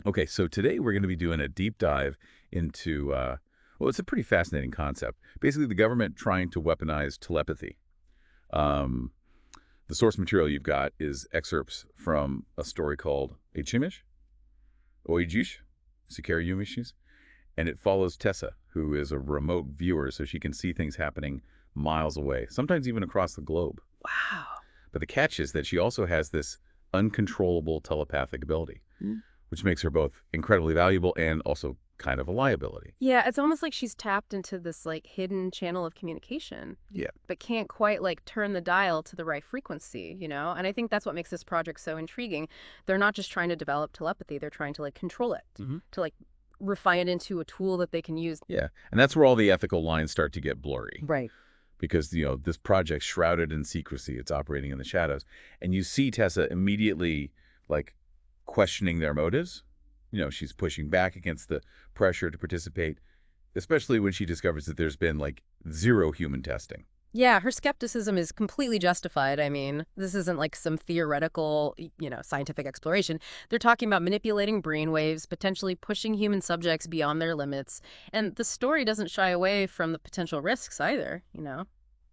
Okay, so today we're going to be doing a deep dive into, well, it's a pretty fascinating concept. Basically, the government trying to weaponize telepathy. Um, the source material you've got is excerpts from a story called Eçimiş, Oyucuş, Sikeriyumishis, and it follows Tessa, who is a remote viewer, so she can see things happening miles away, sometimes even across the globe. Wow. But the catch is that she also has this uncontrollable telepathic ability, which makes her both incredibly valuable and also kind of a liability. Yeah, it's almost like she's tapped into this like hidden channel of communication, Yeah. but can't quite like turn the dial to the right frequency, you know? And I think that's what makes this project so intriguing. They're not just trying to develop telepathy, they're trying to like control it, to like refine it into a tool that they can use. Yeah. And that's where all the ethical lines start to get blurry Right. because, this project's shrouded in secrecy. It's operating in the shadows. And you see Tessa immediately, like, questioning their motives. She's pushing back against the pressure to participate, especially when she discovers that there's been, like, zero human testing. Yeah, her skepticism is completely justified. I mean, this isn't like some theoretical, scientific exploration. They're talking about manipulating brainwaves, potentially pushing human subjects beyond their limits. And the story doesn't shy away from the potential risks either,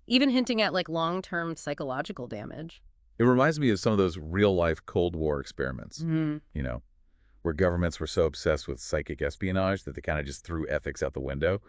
even hinting at like long-term psychological damage. It reminds me of some of those real-life Cold War experiments, Mm. you know, where governments were so obsessed with psychic espionage that they kind of just threw ethics out the window.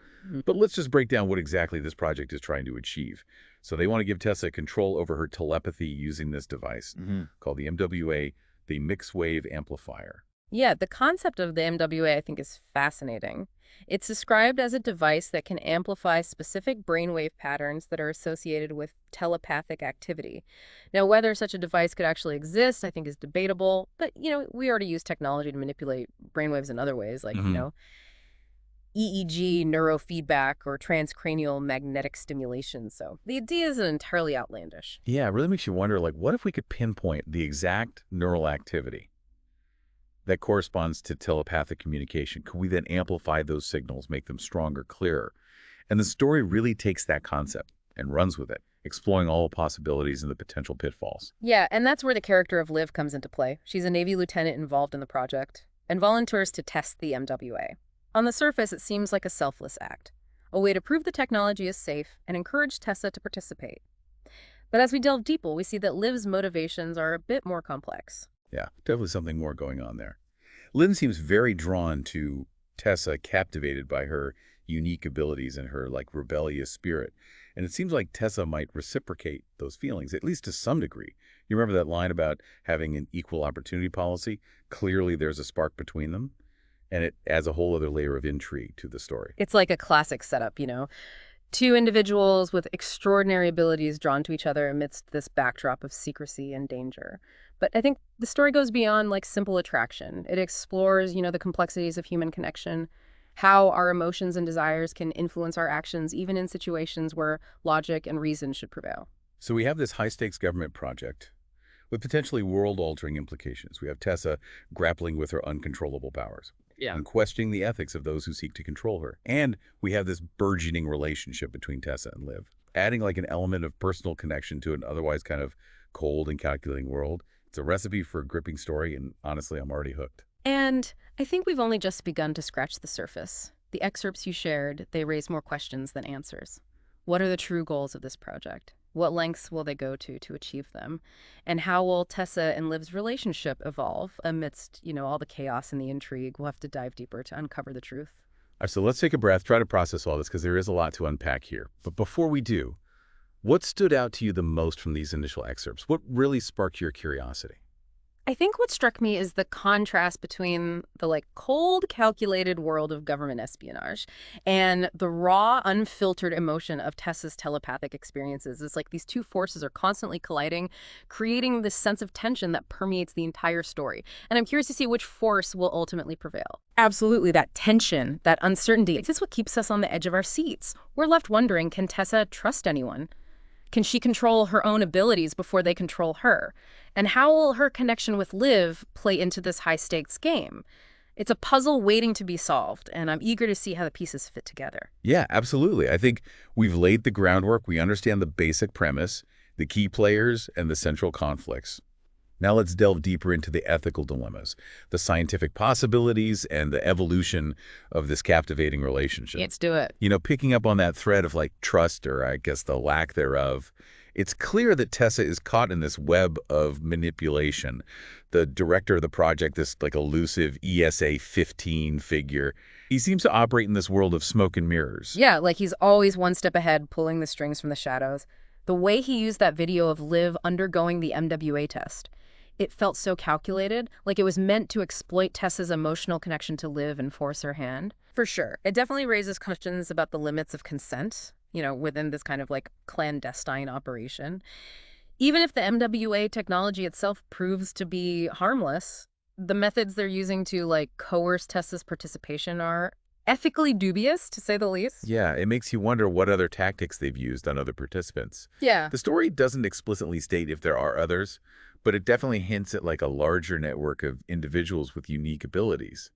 But let's just break down what exactly this project is trying to achieve. So they want to give Tessa control over her telepathy using this device called the MWA, the Mixed Wave Amplifier. Yeah, the concept of the MWA I think is fascinating. It's described as a device that can amplify specific brainwave patterns that are associated with telepathic activity. Now, whether such a device could actually exist, I think is debatable, but we already use technology to manipulate brainwaves in other ways, like, EEG neurofeedback or transcranial magnetic stimulation. So the idea isn't entirely outlandish. Yeah, it really makes you wonder, like, what if we could pinpoint the exact neural activity that corresponds to telepathic communication? Could we then amplify those signals, make them stronger, clearer? And the story really takes that concept and runs with it, exploring all the possibilities and the potential pitfalls. Yeah, and that's where the character of Liv comes into play. She's a Navy lieutenant involved in the project and volunteers to test the MWA. On the surface, it seems like a selfless act, a way to prove the technology is safe and encourage Tessa to participate. But as we delve deeper, we see that Liv's motivations are a bit more complex. Yeah, definitely something more going on there. Lynn seems very drawn to Tessa, captivated by her unique abilities and her, like, rebellious spirit. And it seems like Tessa might reciprocate those feelings, at least to some degree. You remember that line about having an equal opportunity policy? Clearly there's a spark between them, and it adds a whole other layer of intrigue to the story. It's like a classic setup. Two individuals with extraordinary abilities drawn to each other amidst this backdrop of secrecy and danger. But I think the story goes beyond like simple attraction. It explores, the complexities of human connection, how our emotions and desires can influence our actions, even in situations where logic and reason should prevail. So we have this high-stakes government project with potentially world-altering implications. We have Tessa grappling with her uncontrollable powers. Yeah. And questioning the ethics of those who seek to control her. And we have this burgeoning relationship between Tessa and Liv, adding like an element of personal connection to an otherwise kind of cold and calculating world. It's a recipe for a gripping story, and honestly, I'm already hooked. And I think we've only just begun to scratch the surface. The excerpts you shared, they raise more questions than answers. What are the true goals of this project? What lengths will they go to achieve them? And how will Tessa and Liv's relationship evolve amidst, all the chaos and the intrigue? We'll have to dive deeper to uncover the truth. All right, so let's take a breath, try to process all this, because there is a lot to unpack here. But before we do, what stood out to you the most from these initial excerpts? What really sparked your curiosity? I think what struck me is the contrast between the like cold, calculated world of government espionage and the raw, unfiltered emotion of Tessa's telepathic experiences. It's like these two forces are constantly colliding, creating this sense of tension that permeates the entire story. And I'm curious to see which force will ultimately prevail. Absolutely, that tension, that uncertainty, it's just what keeps us on the edge of our seats. We're left wondering, can Tessa trust anyone? Can she control her own abilities before they control her? And how will her connection with Liv play into this high-stakes game? It's a puzzle waiting to be solved, and I'm eager to see how the pieces fit together. Yeah, absolutely. I think we've laid the groundwork. We understand the basic premise, the key players, and the central conflicts. Now let's delve deeper into the ethical dilemmas, the scientific possibilities, and the evolution of this captivating relationship. Let's do it. Picking up on that thread of like trust, or I guess the lack thereof, it's clear that Tessa is caught in this web of manipulation. The director of the project, this like elusive ESA 15 figure, he seems to operate in this world of smoke and mirrors. Yeah, like he's always one step ahead, pulling the strings from the shadows. The way he used that video of Liv undergoing the MWA test, it felt so calculated, like it was meant to exploit Tessa's emotional connection to Liv and force her hand. For sure. It definitely raises questions about the limits of consent, within this kind of like clandestine operation. Even if the MWA technology itself proves to be harmless, the methods they're using to like coerce Tessa's participation are ethically dubious, to say the least. Yeah, it makes you wonder what other tactics they've used on other participants. Yeah. The story doesn't explicitly state if there are others, but it definitely hints at like a larger network of individuals with unique abilities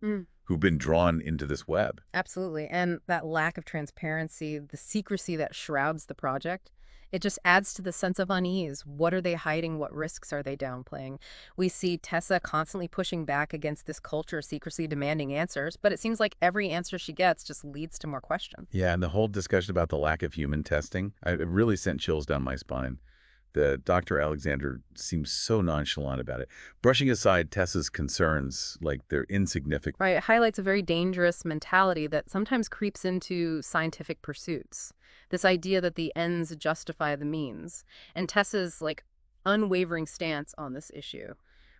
who've been drawn into this web. Absolutely. And that lack of transparency, the secrecy that shrouds the project, it just adds to the sense of unease. What are they hiding? What risks are they downplaying? We see Tessa constantly pushing back against this culture of secrecy, demanding answers, but it seems like every answer she gets just leads to more questions. Yeah, and the whole discussion about the lack of human testing, it really sent chills down my spine. The Dr. Alexander seems so nonchalant about it, brushing aside Tessa's concerns like they're insignificant. Right. It highlights a very dangerous mentality that sometimes creeps into scientific pursuits. This idea that the ends justify the means. And Tessa's like unwavering stance on this issue,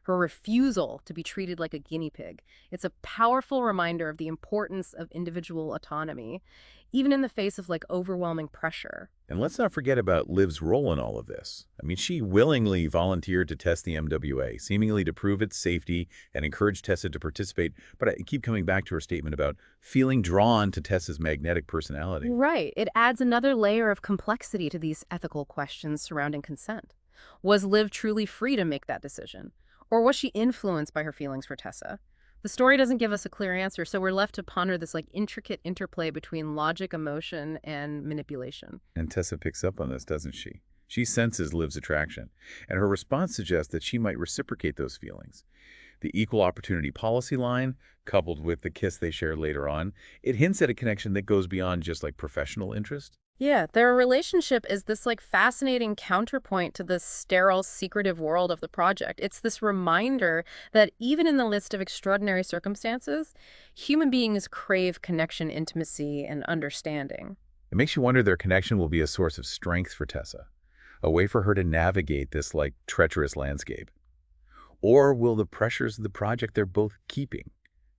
her refusal to be treated like a guinea pig. It's a powerful reminder of the importance of individual autonomy, even in the face of like overwhelming pressure. And let's not forget about Liv's role in all of this. I mean, she willingly volunteered to test the MWA, seemingly to prove its safety and encourage Tessa to participate. But I keep coming back to her statement about feeling drawn to Tessa's magnetic personality. Right. It adds another layer of complexity to these ethical questions surrounding consent. Was Liv truly free to make that decision? Or was she influenced by her feelings for Tessa? The story doesn't give us a clear answer, so we're left to ponder this like intricate interplay between logic, emotion, and manipulation. And Tessa picks up on this, doesn't she? She senses Liv's attraction, and her response suggests that she might reciprocate those feelings. The equal opportunity policy line, coupled with the kiss they share later on, it hints at a connection that goes beyond just like professional interest. Yeah, their relationship is this like fascinating counterpoint to the sterile, secretive world of the project. It's this reminder that even in the midst of extraordinary circumstances, human beings crave connection, intimacy, and understanding. It makes you wonder their connection will be a source of strength for Tessa, a way for her to navigate this like treacherous landscape. Or will the pressures of the project they're both keeping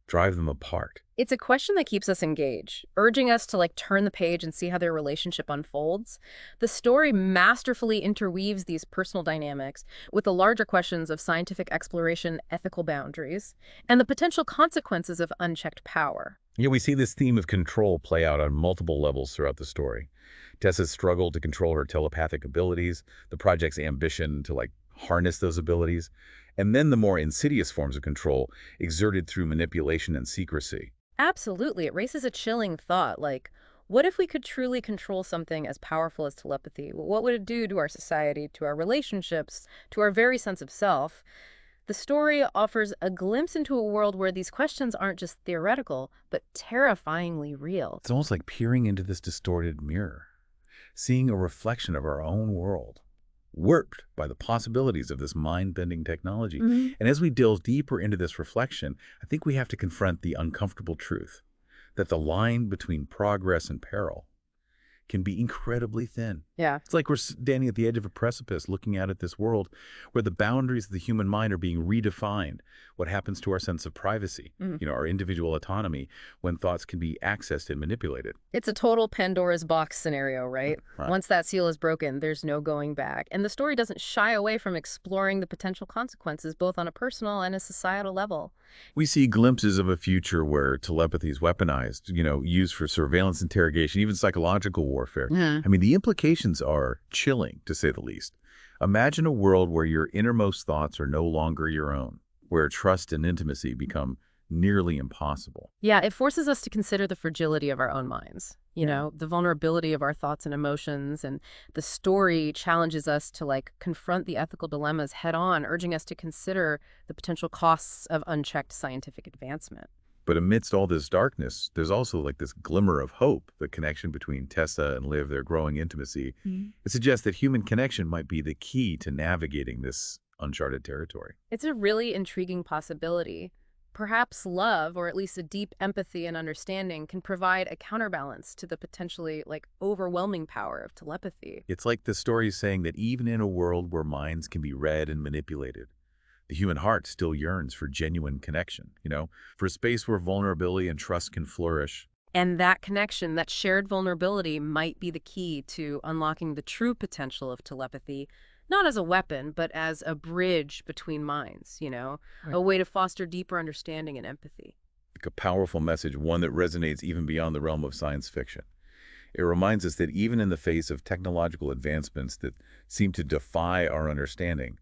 drive them apart? It's a question that keeps us engaged, urging us to like turn the page and see how their relationship unfolds. The story masterfully interweaves these personal dynamics with the larger questions of scientific exploration, ethical boundaries, and the potential consequences of unchecked power. Yeah, we see this theme of control play out on multiple levels throughout the story. Tessa's struggle to control her telepathic abilities, the project's ambition to like harness those abilities, and then the more insidious forms of control exerted through manipulation and secrecy. Absolutely. It raises a chilling thought, like, what if we could truly control something as powerful as telepathy? What would it do to our society, to our relationships, to our very sense of self? The story offers a glimpse into a world where these questions aren't just theoretical, but terrifyingly real. It's almost like peering into this distorted mirror, seeing a reflection of our own world, warped by the possibilities of this mind-bending technology. And as we delve deeper into this reflection, I think we have to confront the uncomfortable truth that the line between progress and peril can be incredibly thin. Yeah. It's like we're standing at the edge of a precipice looking out at this world where the boundaries of the human mind are being redefined. What happens to our sense of privacy, our individual autonomy, when thoughts can be accessed and manipulated. It's a total Pandora's box scenario, right? Right. Once that seal is broken, there's no going back. And the story doesn't shy away from exploring the potential consequences, both on a personal and a societal level. We see glimpses of a future where telepathy is weaponized, used for surveillance, interrogation, even psychological warfare. I mean, the implications are chilling, to say the least. Imagine a world where your innermost thoughts are no longer your own, where trust and intimacy become nearly impossible. Yeah, it forces us to consider the fragility of our own minds. Yeah. the vulnerability of our thoughts and emotions. And the story challenges us to confront the ethical dilemmas head on, urging us to consider the potential costs of unchecked scientific advancement. But amidst all this darkness, there's also like this glimmer of hope, the connection between Tessa and Liv, their growing intimacy. It suggests that human connection might be the key to navigating this uncharted territory. It's a really intriguing possibility. Perhaps love, or at least a deep empathy and understanding, can provide a counterbalance to the potentially overwhelming power of telepathy. It's like the story is saying that even in a world where minds can be read and manipulated, the human heart still yearns for genuine connection, for a space where vulnerability and trust can flourish. And that connection, that shared vulnerability, might be the key to unlocking the true potential of telepathy, not as a weapon, but as a bridge between minds, Right. a way to foster deeper understanding and empathy. Like a powerful message, one that resonates even beyond the realm of science fiction. It reminds us that even in the face of technological advancements that seem to defy our understanding,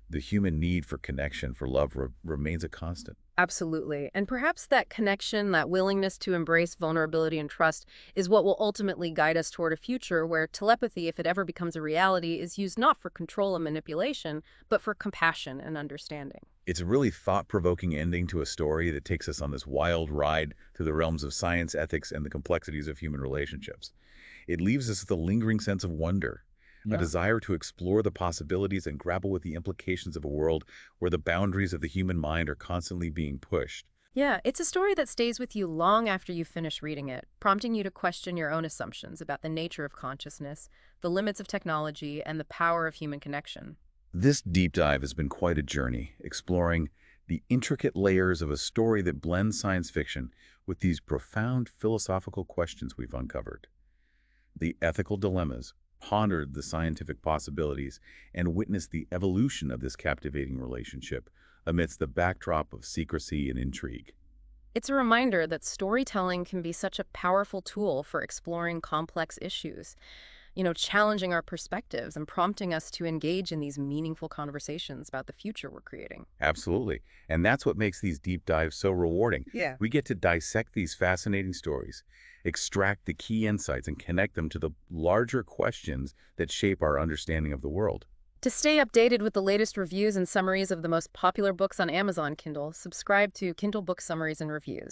the human need for connection, for love, remains a constant. Absolutely. And perhaps that connection, that willingness to embrace vulnerability and trust is what will ultimately guide us toward a future where telepathy, if it ever becomes a reality, is used not for control and manipulation, but for compassion and understanding. It's a really thought-provoking ending to a story that takes us on this wild ride through the realms of science, ethics, and the complexities of human relationships. It leaves us with a lingering sense of wonder, a Yeah. desire to explore the possibilities and grapple with the implications of a world where the boundaries of the human mind are constantly being pushed. Yeah, it's a story that stays with you long after you finish reading it, prompting you to question your own assumptions about the nature of consciousness, the limits of technology, and the power of human connection. This deep dive has been quite a journey, exploring the intricate layers of a story that blends science fiction with these profound philosophical questions we've uncovered. The ethical dilemmas, pondered the scientific possibilities, and witnessed the evolution of this captivating relationship amidst the backdrop of secrecy and intrigue. It's a reminder that storytelling can be such a powerful tool for exploring complex issues, challenging our perspectives and prompting us to engage in these meaningful conversations about the future we're creating. Absolutely. And that's what makes these deep dives so rewarding. Yeah. We get to dissect these fascinating stories, extract the key insights, and connect them to the larger questions that shape our understanding of the world. To stay updated with the latest reviews and summaries of the most popular books on Amazon Kindle, subscribe to Kindle Book Summaries and Reviews.